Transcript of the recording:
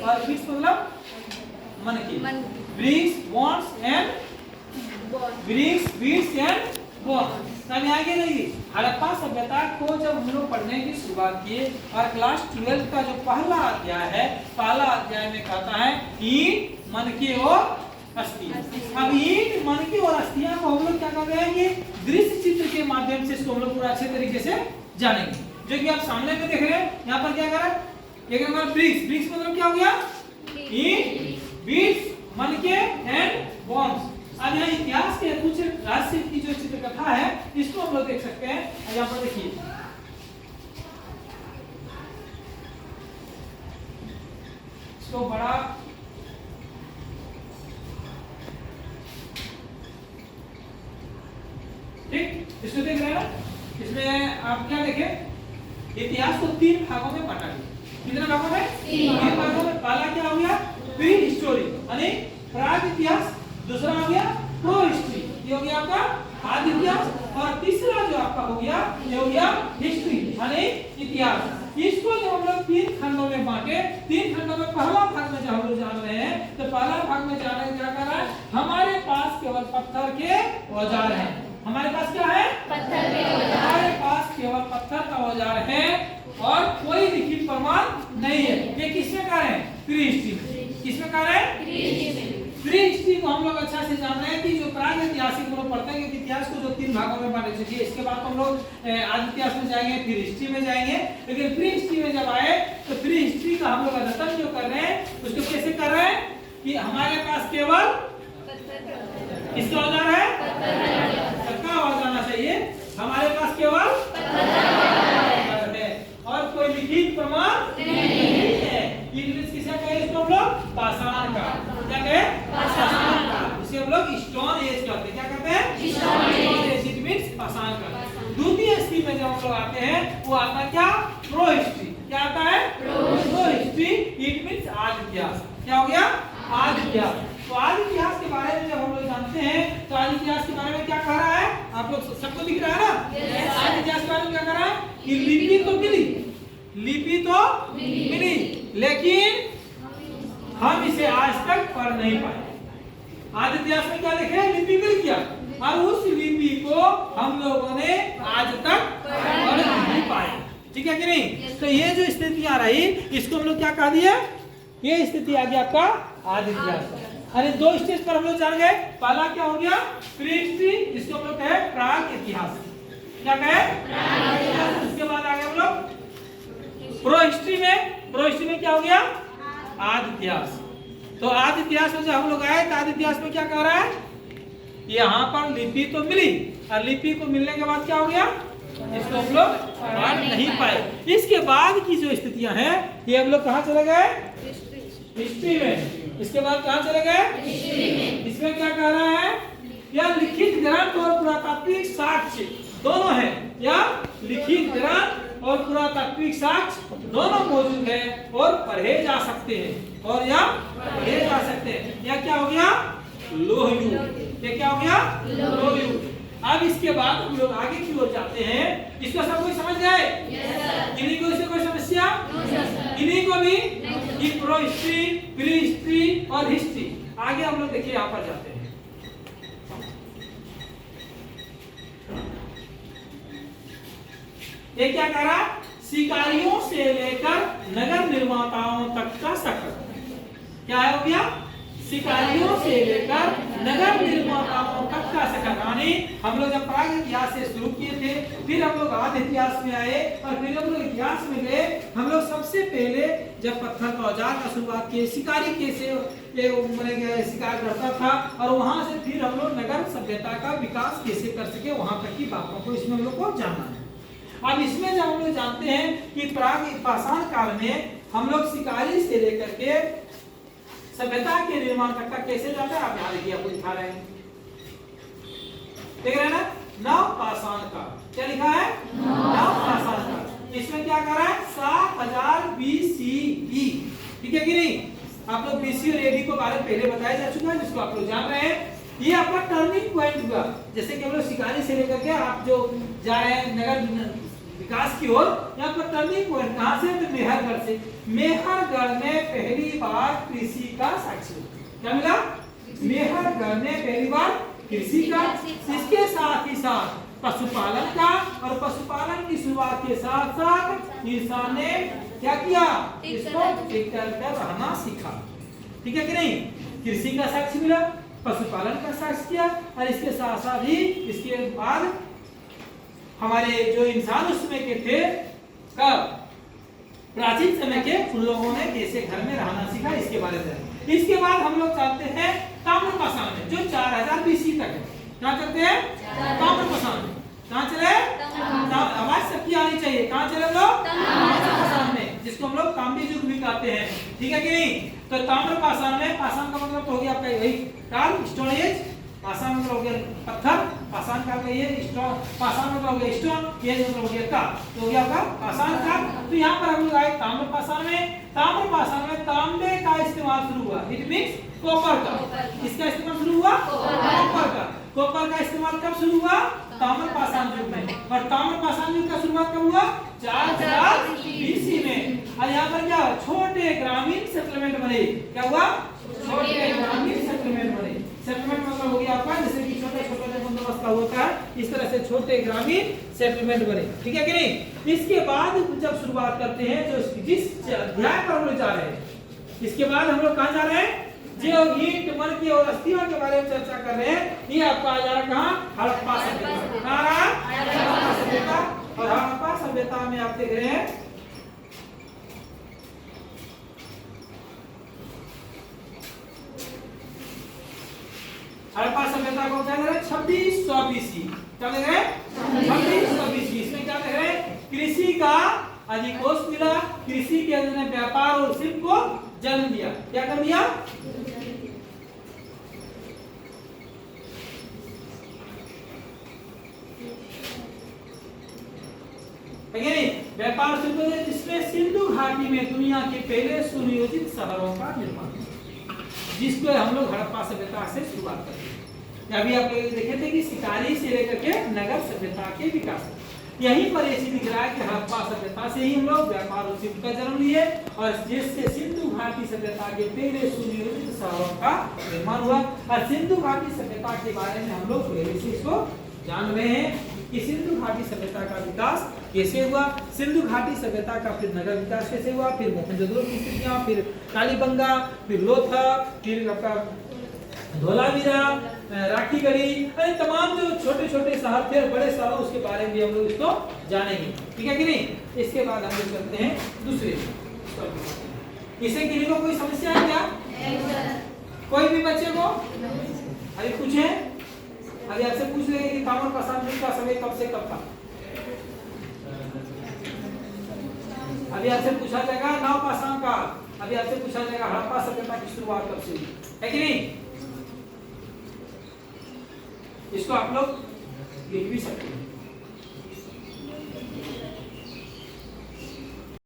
और बीट्स मतलब मनकी। Bricks bonds and bricks beads and bonds. अब आगे देखिए हड़प्पा सभ्यता को जब हम लोग पढ़ने की शुरुआत किए और क्लास 12 का जो पहला अध्याय है, पहला अध्याय में कहता है ईंट, मनके और अस्थियां। अब ईंट, मनके और अस्थियां को हम लोग क्या कर रहे हैं कि दृश्य चित्र के माध्यम से इसको हम लोग पूरा अच्छे तरीके से जानेंगे। जो कि आप सामने में देख रहे हैं, यहाँ पर क्या कर रहा है, एक नंबर ब्रिक्स। ब्रिक्स मतलब क्या हो गया, ईंट, बीट्स, मनके एंड बॉन्ड्स। अब यहाँ इतिहास के कुछ रहस्य की जो चित्रकथा है इसको हम लोग देख सकते हैं। यहाँ पर देखिए इसको बड़ा ठीक, इसको देख रहे हैं ना, इसमें आप क्या देखें, इतिहास को 3 भागों में बांटा गया। कितने भागों में? 3 भागों में। पहला क्या हो गया, प्री हिस्टोरी यानी प्राग इतिहास। दूसरा हो गया प्रो हिस्ट्री, ये हो गया आपका आदि इतिहास। और तीसरा जो आपका हो गया ये हो गया हिस्ट्री यानी इतिहास। इसको जब हम लोग 3 खंडों में बांटे, 3 खंडों में पहला भाग में जब हम लोग जान रहे हैं तो पहला भाग में जाने क्या कर रहा है, हमारे पास केवल पत्थर के औजार हैं। हमारे पास क्या है, पत्थर के औजार। हमारे पास केवल पत्थर का औजार है और कोई लिखित प्रमाण नहीं है। ये किसमें कार्य है, प्री हिस्ट्री में। किसमें कार्य है, प्री हिस्ट्री में। प्री हिस्ट्री को हम लोग अच्छा से जान रहे हैं कि जो प्राग ऐतिहासिक हम लोग पढ़ते हैं कि इतिहास को जो 3 भागों में बांटे चुके हैं। इसके बाद हम लोग आदि इतिहास में जाएंगे, फिर हिस्ट्री में जाएंगे। लेकिन प्री हिस्ट्री में जब आए तो प्री हिस्ट्री का हम लोग अध्ययन जो कर रहे हैं उसको कैसे कर रहे हैं कि हमारे पास केवल किसका औजार है, पत्थर का औजार जाना चाहिए। हमारे पास केवल पत्थर है और कोई लिखित प्रमाण नहीं है। इंग्लिश किसे कहे, इसको हम लोग पाषाण का, क्या कहे, पाषाण का। इसे हम लोग स्टोन एज कहते हैं। क्या कहते हैं, स्टोन एज। इट मींस पाषाण का। द्वितीय स्थिति में जब हम लोग आते हैं वो आता क्या, प्रो हिस्ट्री। क्या आता है, प्रो हिस्ट्री। इट मींस आदि इतिहास। क्या हो गया, आदि इतिहास। तो आदि इतिहास के बारे में जब हम लोग जानते हैं तो आदि इतिहास के बारे में क्या कह रहा है, आप लोग सबको दिख रहा है ना। आदि इतिहास के बारे में क्या कह रहा है कि लिपि तो मिली, लिपि तो मिली, लेकिन हम इसे आज तक पढ़ नहीं पाए। आदि इतिहास में क्या देखे, लिपि मिल गया और उस लिपि को हम लोगों ने आज तक पढ़ नहीं पाए। ठीक है कि नहीं। तो ये जो स्थिति आ रही इसको हम लोग क्या कह दिया, ये स्थिति आ गया आपका आदि इतिहास। अरे 2 स्टेज पर हम लोग जान गए। पहला क्या हो गया, प्री हिस्ट्री, जिसको हम लोग कहे प्राग इतिहास। क्या कहे, प्राग इतिहास। उसके बाद आ गए हम लोग प्रो हिस्ट्री में। प्रो हिस्ट्री में क्या हो गया, आदि इतिहास। तो आदि इतिहास में जब हम लोग आए तो आदि इतिहास में क्या कह रहा है, यहाँ पर लिपि तो मिली और लिपि को मिलने के बाद क्या हो गया, इसको हम लोग पढ़ नहीं पाए। इसके बाद की जो स्थितियां हैं ये हम लोग कहाँ चले गए, हिस्ट्री में। इसके बाद कहाँ चले गए, हिस्ट्री में। इसमें क्या कह रहा है, या लिखित ग्रंथ और पुरातात्विक साक्ष्य दोनों है, या लिखित ग्रंथ और पुरातात्विक साक्ष्य दोनों मौजूद है और पढ़े जा सकते हैं, और या पढ़े जा सकते हैं। या क्या हो गया, लोह युग। ये क्या हो गया, लोह युग। अब इसके बाद हम लोग आगे की ओर जाते हैं। इसको सब कोई समझ गए, इन्हीं को इससे कोई समस्या, इन्हीं को भी प्रो हिस्ट्री, प्री हिस्ट्री और हिस्ट्री। आगे हम लोग देखिए यहाँ पर जाते हैं। ये क्या कह रहा, शिकारियों से लेकर नगर निर्माताओं तक का सफर। क्या है हो गया, शिकारियों से लेकर नगर निर्माताओं तक का सफर। यानी हम लोग जब प्राग इतिहास से शुरू किए थे, फिर हम लोग आदि इतिहास में आए और फिर हम लोग इतिहास में गए। हम लोग सबसे पहले जब पत्थर का औजार का शुरुआत किए, शिकारी कैसे शिकार करता था, और वहां से फिर हम लोग नगर सभ्यता का विकास कैसे कर सके वहां तक की बातों को इसमें हम लोग को जानना है। अब इसमें जब हम लोग जानते हैं कि प्राग पाषाण काल में हम लोग शिकारी से लेकर के सभ्यता के निर्माण तक का कैसे जाता है, आप यहाँ देखिए, आपको दिखा रहे हैं, देख रहे हैं ना, नव पाषाण का। क्या लिखा है, नव पाषाण का। इसमें क्या कर रहा है, 7000 BCE। ठीक है कि नहीं। आप लोग BC और AD को बारे में पहले बताया जा चुका है, जिसको आप लोग जान रहे हैं। ये आपका टर्निंग पॉइंट हुआ। जैसे कि हम लोग शिकारी से लेकर के आप जो जा रहे हैं नगर विकास की ओर। यहाँ पर टर्निंग पॉइंट कहाँ से? तो मेहरगढ़ से। मेहरगढ़ में पहली बार कृषि का साक्ष्य क्या मिला? मेहरगढ़ में पहली बार कृषि का, इसके साथ ही साथ पशुपालन का, और पशुपालन की शुरुआत के साथ साथ इंसान ने क्या किया? इसको ट्रैक्टर पर रहना सीखा। ठीक है कि नहीं? कृषि का साक्ष्य मिला, पशुपालन का साक्ष्य किया, और इसके साथ साथ ही इसके बाद हमारे जो इंसान उस समय के थे, कब? प्राचीन समय के, उन लोगों ने कैसे घर में रहना सीखा, इसके बारे में। इसके बाद हम लोग चलते हैं ताम्रपाषाण में, जो 4000 बीसी तक है। क्या करते हैं? ताम्रपाषाण में। कहाँ चले? आवाज सबकी आनी चाहिए। कहाँ चले लोग? ताम्रपाषाण में, जिसको हम लोग तांबी युग भी कहते हैं। ठीक है कि नहीं? तो ताम्रपाषाण में, पाषाण का मतलब तो हो गया आपका वही काल, स्टोन एज। पाषाण मतलब हो गया पत्थर, पाषाण का ये स्टोन, पाषाण मतलब हो गया स्टोन, ये मतलब हो गया का, तो हो गया आपका पाषाण का। तो यहाँ पर हम लोग आए ताम्रपाषाण में। ताम्रपाषाण में तांबे का इस्तेमाल शुरू हुआ, इट मींस कॉपर का। किसका इस्तेमाल शुरू हुआ? कॉपर का। कॉपर का इस्तेमाल कब शुरू हुआ? ताम्रपाषाण युग में। और ताम्रपाषाण युग का शुरुआत कब हुआ? 4000 बीसी में। और यहाँ पर क्या? छोटे ग्रामीण सेटलमेंट बने। क्या हुआ? छोटे ग्रामीण सेटलमेंट बने। सेटलमेंट मतलब हो गया आपका जैसे कि छोटे छोटे बंदोबस्त का होता है, इस तरह से छोटे ग्रामीण सेटलमेंट बने। ठीक है कि नहीं? इसके बाद जब शुरुआत करते हैं, जो जिस अध्याय पर हम लोग जा रहे हैं, इसके बाद हम लोग कहाँ जा रहे हैं? जो ईंट मरकी और अस्थियों के बारे में चर्चा कर रहे हैं, ये आपका आ जा रहा है कहाँ? हड़प्पा सभ्यता। कहाँ रहा? हड़प्पा सभ्यता। और हड़प्पा सभ्यता में आप देख रहे हैं हड़प्पा सभ्यता को क्या कह रहे हैं? 2600 बीसी। क्या कह रहे हैं? 2600 बीसी। इसमें क्या कह रहे हैं? कृषि का अधिकोष मिला, कृषि के ने व्यापार और शिल्प को जन्म दिया। क्या कर दिया? व्यापार शिल्प, जिसमें सिंधु घाटी में दुनिया के पहले सुनियोजित शहरों का निर्माण, जिसको हम लोग हड़प्पा सभ्यता से शुरुआत करते हैं। अभी आप लोग देखे थे कि शिकारी से लेकर के नगर सभ्यता के विकास, यहीं पर ऐसी दिख रहा है कि हड़प्पा सभ्यता से ही हम लोग व्यापार और शिल्प का जन्म लिए, और जिससे सिंधु घाटी सभ्यता के पहले सुनियोजित शहरों का निर्माण हुआ। और सिंधु घाटी सभ्यता के बारे में हम लोग पहले से इसको जान रहे हैं कि सिंधु घाटी सभ्यता का विकास कैसे हुआ, सिंधु घाटी सभ्यता का फिर नगर विकास कैसे हुआ, फिर मोहनजोदड़ो की स्थितियां, फिर कालीबंगा, फिर लोथल, फिर आपका धोलावीरा, राखीगढ़ी, अरे तमाम जो छोटे छोटे शहर थे, बड़े शहर, उसके बारे में हम लोग इसको जानेंगे। ठीक है कि नहीं? इसके बाद हम लोग चलते हैं दूसरे। इसे किसी को कोई समस्या है क्या? कोई भी बच्चे को अभी पूछे? अभी आपसे पूछ लेंगे कि ताम्रपाषाण युग का समय कब से कब था। अभी आपसे पूछा जाएगा नवपाषाण काल, अभी आपसे पूछा जाएगा हड़प्पा सभ्यता की शुरुआत कब से हुई, है कि नहीं? इसको आप लोग लिख भी सकते हैं।